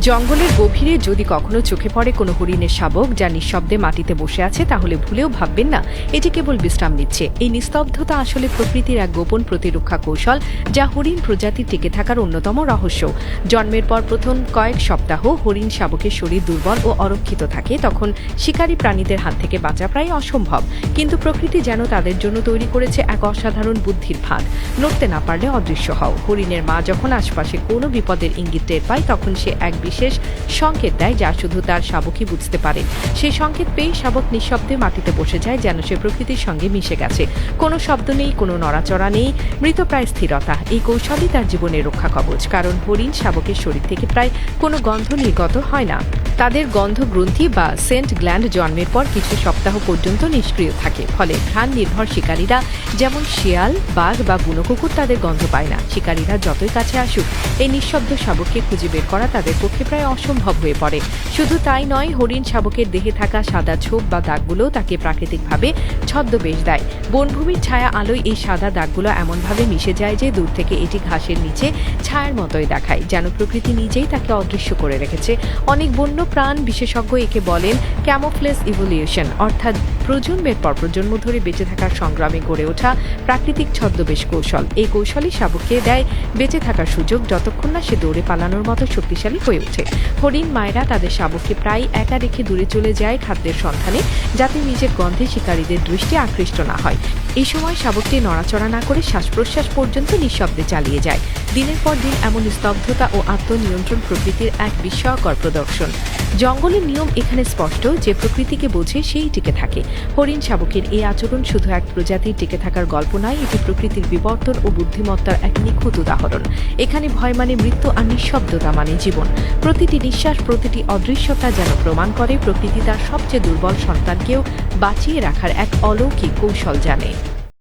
জঙ্গলের গভীরে যদি কখনো চোখে পড়ে কোনো হরিণের শাবক যা নিঃশব্দে মাটিতে বসে আছে, তাহলে ভুলেও ভাববেন না এটি কেবল বিশ্রাম নিচ্ছে। এই নিস্তব্ধতা আসলে প্রকৃতির এক গোপন প্রতিরক্ষা কৌশল, যা হরিণ প্রজাতির টিকে থাকার অন্যতম রহস্য। জন্মের পর প্রথম কয়েক সপ্তাহ হরিণ শাবকের শরীর দুর্বল ও অরক্ষিত থাকে, তখন শিকারী প্রাণীদের হাত থেকে বাঁচা প্রায় অসম্ভব। কিন্তু প্রকৃতি যেন তাদের জন্য তৈরি করেছে এক অসাধারণ বুদ্ধির ফাঁদ। নড়তে না পারলে অদৃশ্য হও। হরিণের মা যখন আশপাশে কোনো বিপদের ইঙ্গিত টের পায়, তখন সে এক বিশেষ সংকেত দেয় যা শুধু তার শাবকই বুঝতে পারে। সেই সংকেত পেয়ে শাবক নিঃশব্দে মাটিতে বসে যায়, যেন সে প্রকৃতির সঙ্গে মিশে গেছে। কোনো শব্দ নেই, কোনো নড়াচড়া নেই, মৃতপ্রায় স্থিরতা। এই কৌশলই তার জীবনের রক্ষা কবচ, কারণ হরিণ শাবকের শরীর থেকে প্রায় কোনো গন্ধ নির্গত হয় না। তাদের গন্ধ গ্রন্থি বা সেন্ট গ্ল্যান্ড জন্মের পর কিছু সপ্তাহ পর্যন্ত নিষ্ক্রিয় থাকে, ফলে ঘ্রাণ নির্ভর শিকারীরা যেমন শিয়াল, বাঘ বা বুনো কুকুর তাদের গন্ধ পায় না। শিকারীরা যতই কাছে আসুক, এই নিঃশব্দ শাবককে খুঁজে বের করা তাদের পক্ষে প্রায় অসম্ভব হয়ে পড়ে। শুধু তাই নয়, হরিণ শাবকের দেহে থাকা সাদা ছোপ বা দাগগুলো তাকে প্রাকৃতিকভাবে ছদ্মবেশ দেয়। বনভূমির ছায়া আলোয় এই সাদা দাগগুলো এমনভাবে মিশে যায় যে দূর থেকে এটি ঘাসের নিচে ছায়ার মতোই দেখায়, যেন প্রকৃতি নিজেই তাকে অদৃশ্য করে রেখেছে। অনেক বন্য প্রাণ বিশেষজ্ঞ একে বলেন ক্যামোফ্লেজ ইভলিউশন, অর্থাৎ প্রজন্মের পর প্রজন্ম ধরে বেঁচে থাকার সংগ্রামে গড়ে ওঠা প্রাকৃতিক ছদ্মবেশ কৌশল। এই কৌশলই শাবককে দেয় বেঁচে থাকার সুযোগ, যতক্ষণ না সে দৌড়ে পালানোর মতো শক্তিশালী হয়ে ওঠে। হরিণ মায়েরা তাদের শাবককে প্রায় একা রেখে দূরে চলে যায় খাদ্যের সন্ধানে, যাতে নিজের গন্ধে শিকারীদের দৃষ্টি আকৃষ্ট না হয়। এই সময় শাবকটি নড়াচড়া না করে শ্বাস প্রশ্বাস পর্যন্ত নিঃশব্দে চালিয়ে যায়। দিনের পর দিন এমন স্তব্ধতা ও আত্মনিয়ন্ত্রণ প্রকৃতির এক বিস্ময়কর প্রদর্শন। জঙ্গলের নিয়ম এখানে স্পষ্ট, যে প্রকৃতিকে বোঝে সেই টিকে থাকে। হরিণ শাবকের এই আচরণ শুধু এক প্রজাতির টিকে থাকার গল্প নয়, এটি প্রকৃতির বিবর্তন ও বুদ্ধিমত্তার এক নিখুঁত উদাহরণ। এখানে ভয় মানে মৃত্যু, আর নিঃশব্দতা মানে জীবন। প্রতিটি নিঃশ্বাস, প্রতিটি অদৃশ্যতা যেন প্রমাণ করে প্রকৃতি তার সবচেয়ে দুর্বল সন্তানকেও বাঁচিয়ে রাখার এক অলৌকিক কৌশল জানে।